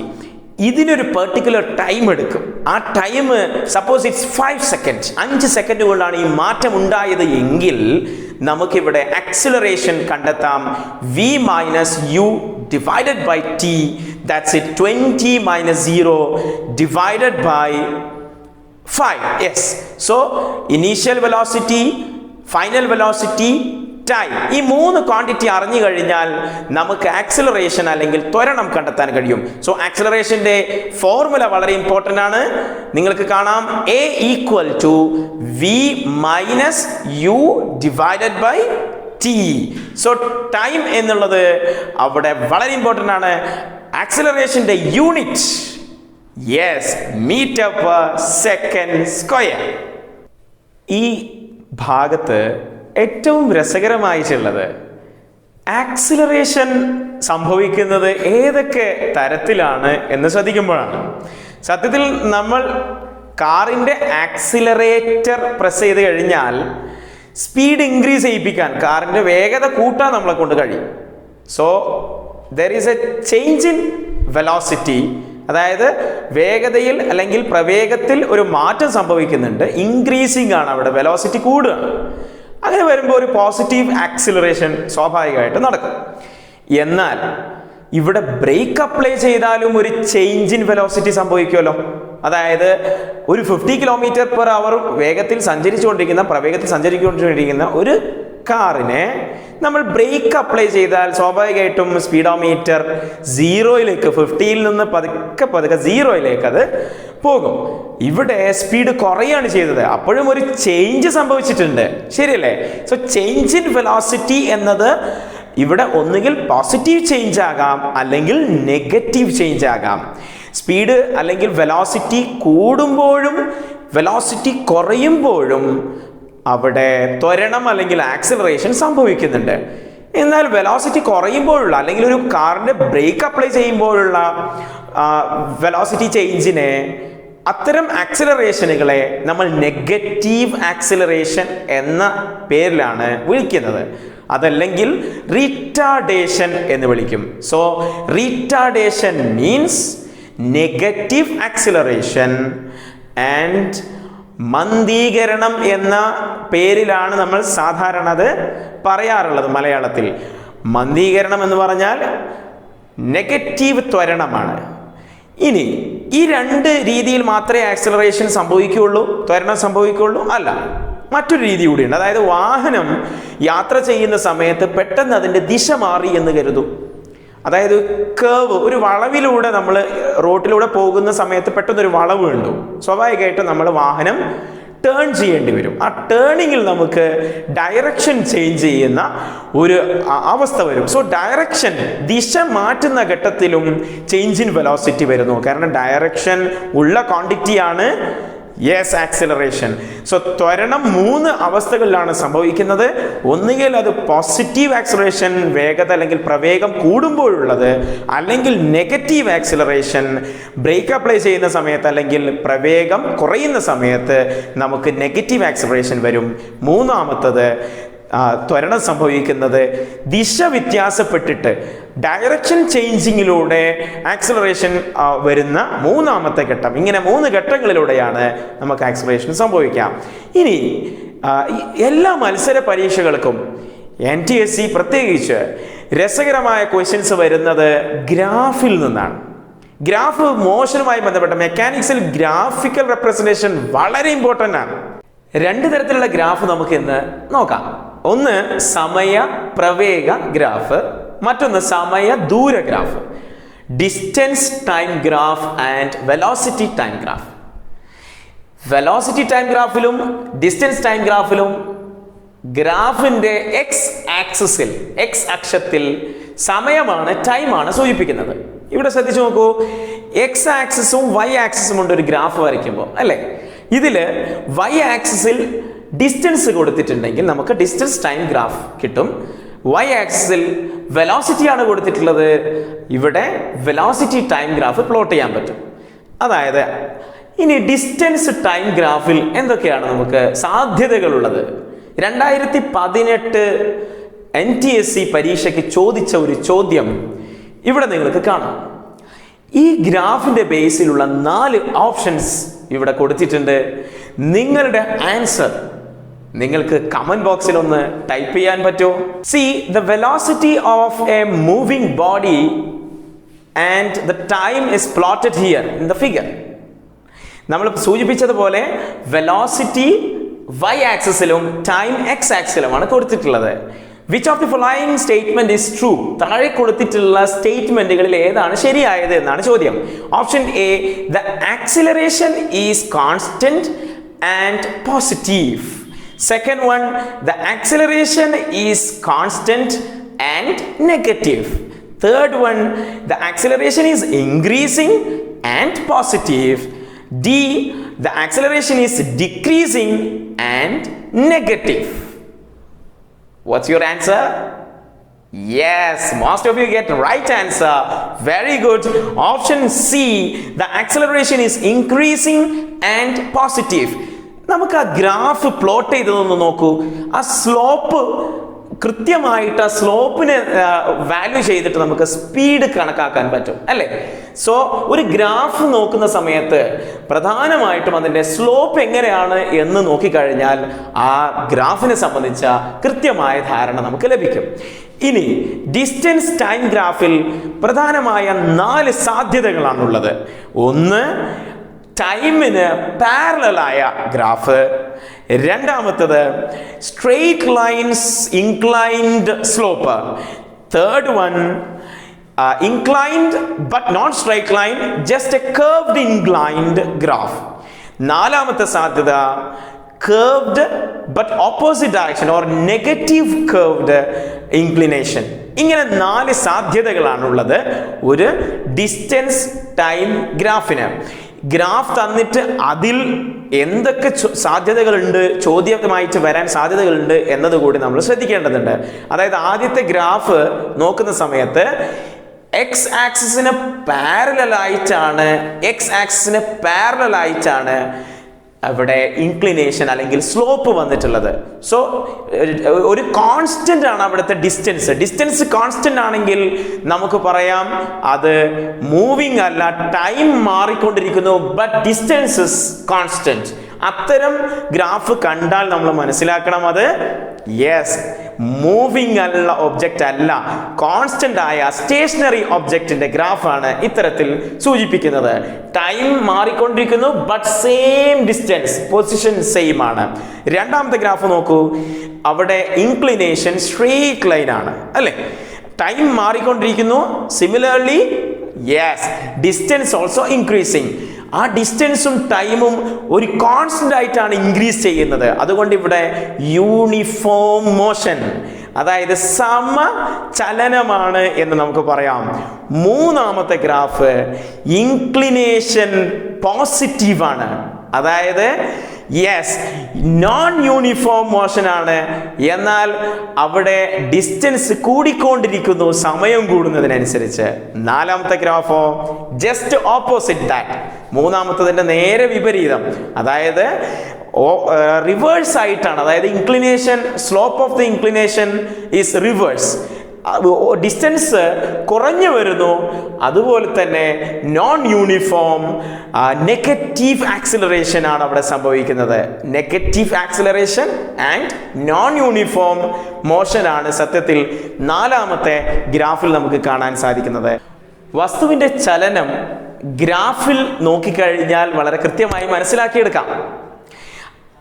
ഇതിനൊരു പെർട്ടിക്കുലർ ടൈം എടുക്കും. ആ time suppose it's 5 second, 5 second കൊണ്ടാണ് ഈ മാറ്റം ഉണ്ടായത് എങ്കിൽ നമുക്കിവിടെ ആക്സിലറേഷൻ കണ്ടെത്താം. v - u divided by t. That's it, 20 - 0 divided by 5. Yes, so initial velocity, final velocity, time, ഈ 3 ക്വാണ്ടിറ്റി അറിഞ്ഞു കഴിഞ്ഞാൽ നമുക്ക് ആക്സിലറേഷൻ അല്ലെങ്കിൽ ത്വരണം കണ്ടെത്താൻ കഴിയും. സോ ആക്സിലറേഷന്റെ ഫോർമുല വളരെ ഇമ്പോർട്ടൻ്റ് ആണ്. നിങ്ങൾക്ക് കാണാം a = v - u divided by t. So time എന്നുള്ളത് അവിടെ വളരെ ഇമ്പോർട്ടൻ്റ് ആണ്. ആക്സിലറേഷന്റെ unit, yes, metre per second square. ഈ ഭാഗത്ത് ഏറ്റവും രസകരമായിട്ടുള്ളത് ആക്സിലറേഷൻ സംഭവിക്കുന്നത് ഏതൊക്കെ തരത്തിലാണ് എന്ന് ശ്രദ്ധിക്കുമ്പോഴാണ്. സത്യത്തിൽ നമ്മൾ കാറിൻ്റെ ആക്സിലറേറ്റർ പ്രസ് ചെയ്ത് കഴിഞ്ഞാൽ സ്പീഡ് ഇൻക്രീസ് ചെയ്യിപ്പിക്കാൻ, കാറിൻ്റെ വേഗത കൂട്ടാൻ നമ്മളെ കൊണ്ട് കഴിയും. So there is A change in velocity, അതായത് വേഗതയിൽ അല്ലെങ്കിൽ പ്രവേഗത്തിൽ ഒരു മാറ്റം സംഭവിക്കുന്നുണ്ട്. ഇൻക്രീസിങ് ആണ്, അവിടെ വെലോസിറ്റി കൂടുകയാണ്. അങ്ങനെ വരുമ്പോൾ ഒരു പോസിറ്റീവ് ആക്സിലറേഷൻ സ്വാഭാവികമായിട്ട് നടക്കും. എന്നാൽ ഇവിടെ ബ്രേക്ക് അപ്ലൈ ചെയ്താലും ഒരു ചേഞ്ച് ഇൻ വെലോസിറ്റി സംഭവിക്കുമല്ലോ. അതായത് ഒരു 50 km/h വേഗത്തിൽ സഞ്ചരിച്ചുകൊണ്ടിരിക്കുന്ന, പ്രവേഗത്തിൽ സഞ്ചരിച്ചുകൊണ്ടിരിക്കുന്ന ഒരു കാറിനെ നമ്മൾ ബ്രേക്ക് അപ്ലൈ ചെയ്താൽ സ്വാഭാവികമായിട്ടും സ്പീഡോമീറ്റർ 0യിലേക്ക്, 50ൽ നിന്ന് പതുക്കെ 0യിലേക്ക് അത് പോകും. ഇവിടെ സ്പീഡ് കുറയാണ് ചെയ്തത്, അപ്പോഴും ഒരു ചേഞ്ച് സംഭവിച്ചിട്ടുണ്ട്, ശരിയല്ലേ? സോ ചേഞ്ച് ഇൻ വെലോസിറ്റി എന്നത് ഇവിടെ ഒന്നുകിൽ പോസിറ്റീവ് ചേഞ്ച് ആകാം, അല്ലെങ്കിൽ നെഗറ്റീവ് ചേഞ്ച് ആകാം. സ്പീഡ് അല്ലെങ്കിൽ വെലോസിറ്റി കൂടുമ്പോഴും വെലോസിറ്റി കുറയുമ്പോഴും അവിടെ ത്വരണം അല്ലെങ്കിൽ ആക്സിലറേഷൻ സംഭവിക്കുന്നുണ്ട്. എന്നാൽ വെലോസിറ്റി കുറയുമ്പോഴുള്ള അല്ലെങ്കിൽ ഒരു കാറിൻ്റെ ബ്രേക്ക് അപ്ലൈ ചെയ്യുമ്പോഴുള്ള വെലോസിറ്റി ചേഞ്ചിനെ, അത്തരം ആക്സിലറേഷനുകളെ നമ്മൾ നെഗറ്റീവ് ആക്സിലറേഷൻ എന്ന പേരിലാണ് വിളിക്കുന്നത്. അതല്ലെങ്കിൽ റീറ്റാർഡേഷൻ എന്ന് വിളിക്കും. So retardation means negative acceleration and മന്ദീകരണം എന്ന പേരിലാണ് നമ്മൾ സാധാരണ അത് പറയാറുള്ളത് മലയാളത്തിൽ. മന്ദീകരണം എന്ന് പറഞ്ഞാൽ നെഗറ്റീവ് ത്വരണമാണ്. ഇനി ഈ രണ്ട് രീതിയിൽ മാത്രമേ ആക്സിലറേഷൻ സംഭവിക്കുകയുള്ളൂ, ത്വരണം സംഭവിക്കുകയുള്ളൂ? അല്ല, മറ്റൊരു രീതി കൂടിയുണ്ട്. അതായത് വാഹനം യാത്ര ചെയ്യുന്ന സമയത്ത് പെട്ടെന്ന് അതിൻ്റെ ദിശ മാറി എന്ന് കരുതും. അതായത് കേവ്, ഒരു വളവിലൂടെ നമ്മൾ റോട്ടിലൂടെ പോകുന്ന സമയത്ത് പെട്ടെന്നൊരു വളവ് കണ്ടു, സ്വാഭാവികമായിട്ടും നമ്മൾ വാഹനം ടേൺ ചെയ്യേണ്ടി വരും. ആ ടേണിങ്ങിൽ നമുക്ക് ഡയറക്ഷൻ ചേഞ്ച് ചെയ്യുന്ന ഒരു അവസ്ഥ വരും. സോ ഡയറക്ഷൻ, ദിശ മാറ്റുന്ന ഘട്ടത്തിലും ചേഞ്ച് ഇൻ വെലോസിറ്റി വരുന്നു. കാരണം ഡയറക്ഷൻ ഉള്ള ക്വാണ്ടിറ്റിയാണ് യെസ് ആക്സിലറേഷൻ. സോ ത്വരണം 3 അവസ്ഥകളിലാണ് സംഭവിക്കുന്നത്. ഒന്നുകിൽ അത് പോസിറ്റീവ് ആക്സിലറേഷൻ, വേഗത അല്ലെങ്കിൽ പ്രവേഗം കൂടുമ്പോഴുള്ളത്, അല്ലെങ്കിൽ നെഗറ്റീവ് ആക്സിലറേഷൻ, ബ്രേക്ക് അപ്ലൈ ചെയ്യുന്ന സമയത്ത് അല്ലെങ്കിൽ പ്രവേഗം കുറയുന്ന സമയത്ത് നമുക്ക് നെഗറ്റീവ് ആക്സിലറേഷൻ വരും. മൂന്നാമത്തത് ത്വരണം സംഭവിക്കുന്നത് ദിശ വ്യത്യാസപ്പെട്ടിട്ട് ഡയറക്ഷൻ ചേഞ്ചിങ്ങിലൂടെ ആക്സിലറേഷൻ വരുന്ന മൂന്നാമത്തെ ഘട്ടം. ഇങ്ങനെ 3 ഘട്ടങ്ങളിലൂടെയാണ് നമുക്ക് ആക്സിലറേഷൻ സംഭവിക്കാം. ഇനി എല്ലാ മത്സര പരീക്ഷകൾക്കും NTSC പ്രത്യേകിച്ച് രസകരമായ ക്വസ്റ്റ്യൻസ് വരുന്നത് ഗ്രാഫിൽ നിന്നാണ്. ഗ്രാഫ് മോഷനുമായി ബന്ധപ്പെട്ട മെക്കാനിക്സിൽ ഗ്രാഫിക്കൽ റെപ്രസെന്റേഷൻ വളരെ ഇമ്പോർട്ടൻ്റ് ആണ്. 2 തരത്തിലുള്ള ഗ്രാഫ് നമുക്ക് ഇന്ന് നോക്കാം. ഒന്ന് സമയ പ്രവേഗ ഗ്രാഫ്, മറ്റൊന്ന് സമയ ദൂര graph. Distance time graph and velocity time graph. Velocity time ഗ്രാഫിലും ഡിസ്റ്റൻസ് ടൈം ഗ്രാഫിലും ഗ്രാഫിന്റെ എക്സ് അക്ഷത്തിൽ സമയമാണ്, ടൈമാണ് സൂചിപ്പിക്കുന്നത്. ഇവിടെ ശ്രദ്ധിച്ചു നോക്കൂ, എക്സ് ആക്സിസും വൈ ആക്സിസും ഉണ്ട് ഒരു ഗ്രാഫ് വരയ്ക്കുമ്പോൾ, അല്ലേ? ഇതിൽ വൈ ആക്സിസിൽ ഡിസ്റ്റൻസ് കൊടുത്തിട്ടുണ്ടെങ്കിൽ നമുക്ക് ഡിസ്റ്റൻസ് ടൈം ഗ്രാഫ് കിട്ടും. വൈ ആക്സിസിൽ വെലോസിറ്റി ആണ് കൊടുത്തിട്ടുള്ളത്, ഇവിടെ വെലോസിറ്റി ടൈം ഗ്രാഫ് പ്ലോട്ട് ചെയ്യാൻ പറ്റും. അതായത് ഇനി ഡിസ്റ്റൻസ് ടൈം ഗ്രാഫിൽ എന്തൊക്കെയാണ് നമുക്ക് സാധ്യതകളുള്ളത്? 2018 NTSC പരീക്ഷയ്ക്ക് ചോദിച്ച ഒരു ചോദ്യം ഇവിടെ നിങ്ങൾക്ക് കാണാം. ഈ ഗ്രാഫിന്റെ ബേസിലുള്ള 4 ഓപ്ഷൻസ് ഇവിടെ കൊടുത്തിട്ടുണ്ട്. നിങ്ങളുടെ ആൻസർ നിങ്ങൾക്ക് കമന്റ് ബോക്സിൽ ഒന്ന് ടൈപ്പ് ചെയ്യാൻ പറ്റുമോ? C the velocity of A moving body and the time is plotted here in the figure. നമ്മൾ സൂചിപ്പിച്ചതുപോലെ വെലോസിറ്റി വൈ ആക്സിസിലും ടൈം എക്സ് ആക്സിലുമാണ് കൊടുത്തിട്ടുള്ളത്. Which of the following statement is true? താഴെ കൊടുത്തിട്ടുള്ള സ്റ്റേറ്റ്മെന്റുകളിൽ ഏതാണ് ശരിയായത് എന്നാണ് ചോദ്യം. Option A, the acceleration is constant and positive. Second one, the acceleration is constant and negative. Third one, the acceleration is increasing and positive. D, the acceleration is decreasing and negative. What's your answer? Yes, most of you get right answer. Very good. Option C, the acceleration is increasing and positive. നമുക്ക് ആ graph plot ചെയ്തതൊന്ന് നോക്കൂ. ആ slope കൃത്യമായിട്ട് ആ സ്ലോപ്പിനെ value ചെയ്തിട്ട് നമുക്ക് speed കണക്കാക്കാൻ പറ്റും അല്ലേ? സോ ഒരു ഗ്രാഫ് നോക്കുന്ന സമയത്ത് പ്രധാനമായിട്ടും അതിൻ്റെ സ്ലോപ്പ് എങ്ങനെയാണ് എന്ന് നോക്കിക്കഴിഞ്ഞാൽ ആ ഗ്രാഫിനെ സംബന്ധിച്ച കൃത്യമായ ധാരണ നമുക്ക് ലഭിക്കും. ഇനി ഡിസ്റ്റൻസ് ടൈം ഗ്രാഫിൽ പ്രധാനമായ 4 സാധ്യതകളാണുള്ളത്. ഒന്ന്, ടൈമിന് പാരലലായ ഗ്രാഫ്. രണ്ടാമത്തത് straight lines inclined slope. Third one inclined but not straight line, just a curved inclined graph. നാലാമത്തെ സാധ്യത curved but opposite direction or negative curved inclination. ഇങ്ങനെ 4 സാധ്യതകളാണുള്ളത് ഒരു ഡിസ്റ്റൻസ് ടൈം ഗ്രാഫിന്. ഗ്രാഫ് തന്നിട്ട് അതിൽ എന്തൊക്കെ സാധ്യതകളുണ്ട്, ചോദ്യമായിട്ട് വരാൻ സാധ്യതകളുണ്ട് എന്നതുകൂടി നമ്മൾ ശ്രദ്ധിക്കേണ്ടതുണ്ട്. അതായത് ആദ്യത്തെ ഗ്രാഫ് നോക്കുന്ന സമയത്ത് എക്സ് ആക്സിസിന് പാരലലായിട്ടാണ് അവിടെ ഇൻക്ലിനേഷൻ അല്ലെങ്കിൽ സ്ലോപ്പ് വന്നിട്ടുള്ളത്. സോ ഒരു കോൺസ്റ്റന്റ് ആണ് അവിടുത്തെ ഡിസ്റ്റൻസ് കോൺസ്റ്റന്റ് ആണെങ്കിൽ നമുക്ക് പറയാം അത് മൂവിങ് അല്ല, ടൈം മാറിക്കൊണ്ടിരിക്കുന്നു, ബട്ട് ഡിസ്റ്റൻസ് ഇസ് കോൺസ്റ്റന്റ്. അത്തരം ഗ്രാഫ് കണ്ടാൽ നമ്മൾ മനസ്സിലാക്കണം അത് യെസ് മൂവിങ് അല്ല, ഒബ്ജക്റ്റ് അല്ല, കോൺസ്റ്റന്റ് ആയ സ്റ്റേഷനറി ഒബ്ജക്റ്റിന്റെ ഗ്രാഫാണ് ഇത്തരത്തിൽ സൂചിപ്പിക്കുന്നത്. ടൈം മാറിക്കൊണ്ടിരിക്കുന്നു but same distance, position same ആണ്. രണ്ടാമത്തെ ഗ്രാഫ് നോക്കൂ, അവിടെ ഇൻക്ലിനേഷൻ സ്ട്രെയിറ്റ് ലൈൻ ആണ് അല്ലെ? ടൈം മാറിക്കൊണ്ടിരിക്കുന്നു, similarly yes distance also increasing. ആ ഡിസ്റ്റൻസും ടൈമും ഒരു കോൺസ്റ്റന്റ് ആയിട്ടാണ് ഇൻക്രീസ് ചെയ്യുന്നത്. അതുകൊണ്ട് ഇവിടെ യൂണിഫോം മോഷൻ, അതായത് സമ ചലനമാണ് എന്ന് നമുക്ക് പറയാം. മൂന്നാമത്തെ ഗ്രാഫ് ഇൻക്ലിനേഷൻ പോസിറ്റീവ് ആണ്, അതായത് യെസ് നോൺ യൂണിഫോം മോഷൻ ആണ്, എന്നാൽ അവിടെ ഡിസ്റ്റൻസ് കൂടിക്കൊണ്ടിരിക്കുന്നു സമയം കൂടുന്നതിനനുസരിച്ച്. നാലാമത്തെ ഗ്രാഫോ ജസ്റ്റ് ഓപ്പോസിറ്റ് ദാറ്റ്, മൂന്നാമത്തതിന്റെ നേരെ വിപരീതം, അതായത് റിവേഴ്സ് ആയിട്ടാണ്. അതായത് inclination, slope of the inclination is reverse. Distance കുറഞ്ഞു വരുന്നു, അതുപോലെ തന്നെ നോൺ യൂണിഫോം നെഗറ്റീവ് ആക്സിലറേഷൻ ആണ് അവിടെ സംഭവിക്കുന്നത്. Negative acceleration and non uniform motion ആണ് സത്യത്തിൽ നാലാമത്തെ ഗ്രാഫിൽ നമുക്ക് കാണാൻ സാധിക്കുന്നത്. വസ്തുവിന്റെ ചലനം ഗ്രാഫിൽ നോക്കിക്കഴിഞ്ഞാൽ വളരെ കൃത്യമായി മനസ്സിലാക്കിയെടുക്കാം.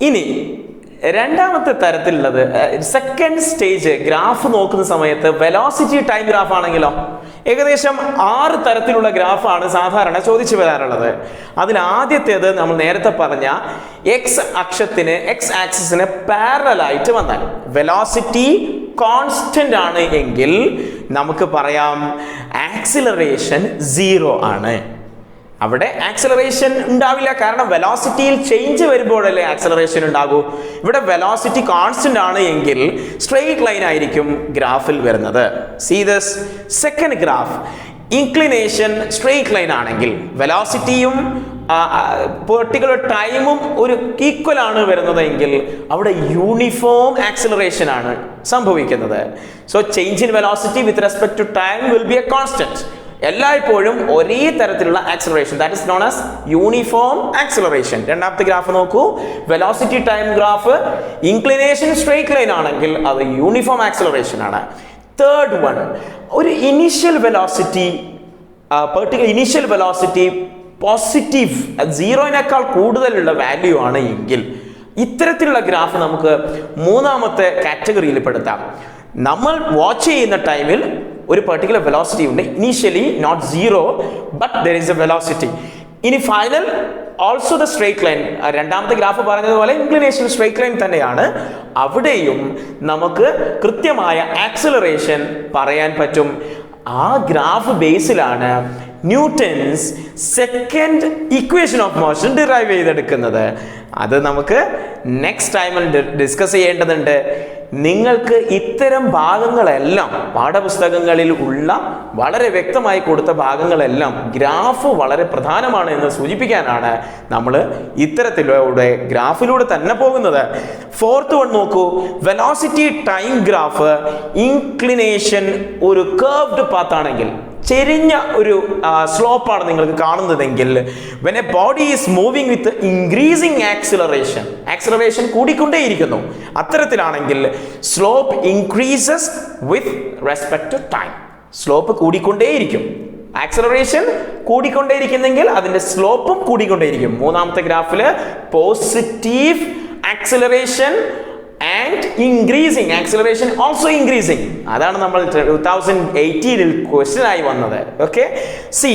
ഇനി രണ്ടാമത്തെ തരത്തിലുള്ളത് സെക്കൻഡ് സ്റ്റേജ് ഗ്രാഫ് നോക്കുന്ന സമയത്ത് വെലോസിറ്റി ടൈം ഗ്രാഫ് ആണെങ്കിലോ ഏകദേശം 6 തരത്തിലുള്ള ഗ്രാഫാണ് സാധാരണ ചോദിച്ചു വരാറുള്ളത്. അതിൽ ആദ്യത്തേത് നമ്മൾ നേരത്തെ പറഞ്ഞ എക്സ് ആക്സിസിന് പാരലലായിട്ട് വന്നാൽ വെലോസിറ്റി കോൺസ്റ്റന്റ് ആണ് എങ്കിൽ നമുക്ക് പറയാം ആക്സിലറേഷൻ 0 ആണ്. അവിടെ ആക്സിലറേഷൻ ഉണ്ടാവില്ല, കാരണം വെലോസിറ്റിയിൽ ചേഞ്ച് വരുമ്പോഴല്ലേ ആക്സിലറേഷൻ ഉണ്ടാകൂ. ഇവിടെ വെലോസിറ്റി കോൺസ്റ്റന്റ് ആണ് എങ്കിൽ സ്ട്രെയിറ്റ് ലൈൻ ആയിരിക്കും ഗ്രാഫിൽ വരുന്നത്. See this second graph, inclination straight line ആണെങ്കിൽ വെലോസിറ്റിയും പെർട്ടിക്കുലർ ടൈമും ഒരു ഈക്വൽ ആണ് വരുന്നതെങ്കിൽ അവിടെ യൂണിഫോം ആക്സിലറേഷൻ ആണ് സംഭവിക്കുന്നത്. So change in velocity with respect to time will be a constant. എല്ലായ്പ്പോഴും ഒരേ തരത്തിലുള്ള acceleration, that is known as uniform acceleration. രണ്ടാമത്തെ ഗ്രാഫ് നോക്കൂ, velocity time graph, inclination straight line ആണെങ്കിൽ അത് യൂണിഫോം ആക്സിലറേഷൻ ആണ്. തേർഡ് വൺ, ഒരു ഇനീഷ്യൽ വെലോസിറ്റി പോസിറ്റീവ് 0-നേക്കാൾ കൂടുതലുള്ള വാല്യൂ ആണ് എങ്കിൽ ഇത്തരത്തിലുള്ള ഗ്രാഫ് നമുക്ക് മൂന്നാമത്തെ കാറ്റഗറിയിൽ പെടുത്താം. നമ്മൾ വാച്ച് ചെയ്യുന്ന ടൈമിൽ ഒരു പെർട്ടിക്കുലർ വെലോസിറ്റി ഉണ്ട്, initially not 0 but there is a velocity. ഇനി final also the straight line, രണ്ടാമത്തെ ഗ്രാഫ് പറഞ്ഞതുപോലെ ഇൻക്ലിനേഷൻ സ്ട്രെയിറ്റ് ലൈൻ തന്നെയാണ്. അവിടെയും നമുക്ക് കൃത്യമായ ആക്സിലറേഷൻ പറയാൻ പറ്റും. ആ ഗ്രാഫ് ബേസിലാണ് Newton's second equation of motion derive ചെയ്തെടുക്കുന്നത്. അത് നമുക്ക് നെക്സ്റ്റ് ടൈമിൽ ഡിസ്കസ് ചെയ്യേണ്ടതുണ്ട്. നിങ്ങൾക്ക് ഇത്തരം ഭാഗങ്ങളെല്ലാം പാഠപുസ്തകങ്ങളിൽ ഉള്ള വളരെ വ്യക്തമായി കൊടുത്ത ഭാഗങ്ങളെല്ലാം ഗ്രാഫ് വളരെ പ്രധാനമാണ് എന്ന് സൂചിപ്പിക്കാനാണ് നമ്മൾ ഇത്തരത്തിലൂടെ ഗ്രാഫിലൂടെ തന്നെ പോകുന്നത്. ഫോർത്ത് വൺ നോക്കൂ, വെലോസിറ്റി ടൈം ഗ്രാഫ് ഇൻക്ലിനേഷൻ ഒരു കർവ്ഡ് പാത്ത് ആണെങ്കിൽ, ചെരിഞ്ഞ ഒരു സ്ലോപ്പാണ് നിങ്ങൾക്ക് കാണുന്നതെങ്കിൽ, when a body is moving with increasing acceleration കൂടിക്കൊണ്ടേയിരിക്കുന്നു, അത്തരത്തിലാണെങ്കിൽ slope increases with respect to time. Slope കൂടിക്കൊണ്ടേയിരിക്കും. ആക്സിലറേഷൻ കൂടിക്കൊണ്ടേയിരിക്കുന്നെങ്കിൽ അതിന്റെ സ്ലോപ്പും കൂടിക്കൊണ്ടേയിരിക്കും. മൂന്നാമത്തെ ഗ്രാഫില് positive acceleration and increasing acceleration also increasing. അതാണ് നമ്മൾ 2018 ക്വസ്റ്റ്യൻ ആയി വന്നത്. ഓക്കെ, സി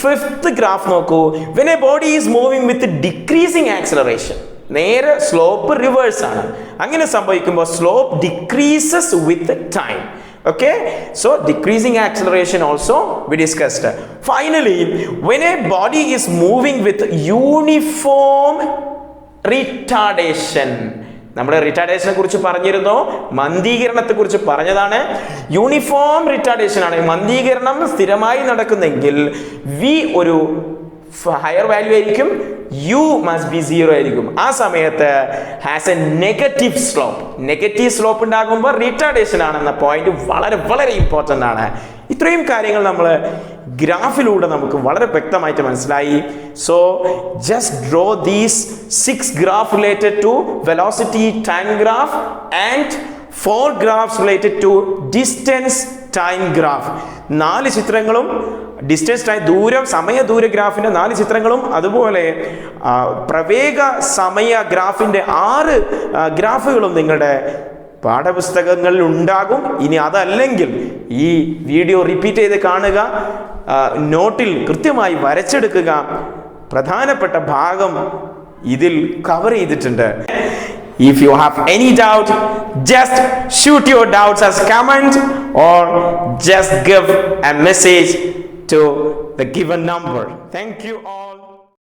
ഫിഫ്ത്ത് ഗ്രാഫ് നോക്കൂ. when a body is moving with decreasing acceleration, നേരെ സ്ലോപ്പ് റിവേഴ്സ് ആണ്. അങ്ങനെ സംഭവിക്കുമ്പോൾ slope decreases with time. Okay, so decreasing acceleration also we discussed. Finally, when a body is moving with uniform retardation, നമ്മുടെ റിട്ടാർഡേഷനെ കുറിച്ച് പറഞ്ഞിരുന്നു, മന്ദീകരണത്തെ കുറിച്ച് പറഞ്ഞതാണ്. യൂണിഫോം റിട്ടാർഡേഷൻ ആണ്, മന്ദീകരണം സ്ഥിരമായി നടക്കുന്നെങ്കിൽ വി ഒരു ഹയർ വാല്യൂ ആയിരിക്കും, യു മസ്റ്റ് ബി 0 ആയിരിക്കും. ആ സമയത്ത് has A negative slope. Negative slope ഉണ്ടാകുമ്പോൾ റിട്ടാർഡേഷൻ ആണെന്ന പോയിന്റ് വളരെ വളരെ ഇമ്പോർട്ടൻ്റ് ആണ്. ഇത്രയും കാര്യങ്ങൾ നമ്മൾ ഗ്രാഫിലൂടെ നമുക്ക് വളരെ വ്യക്തമായിട്ട് മനസ്സിലായി. So just draw these 6 graph related to velocity time graph and 4 graphs related to distance time graph. 4 ചിത്രങ്ങളും ഡിസ്റ്റൻസ് ടൈം സമയ ദൂര ഗ്രാഫിന്റെ 4 ചിത്രങ്ങളും അതുപോലെ പ്രവേഗ സമയ ഗ്രാഫിന്റെ 6 ഗ്രാഫുകളും നിങ്ങളുടെ പാഠപുസ്തകങ്ങളിൽ ഉണ്ടാകും. ഇനി അതല്ലെങ്കിൽ ഈ വീഡിയോ റിപ്പീറ്റ് ചെയ്ത് കാണുക, നോട്ടിൽ കൃത്യമായി വരച്ചെടുക്കുക. പ്രധാനപ്പെട്ട ഭാഗം ഇതിൽ കവർ ചെയ്തിട്ടുണ്ട്. If you have any doubt, just shoot your doubts as comment or just give a message to the given number. Thank you all.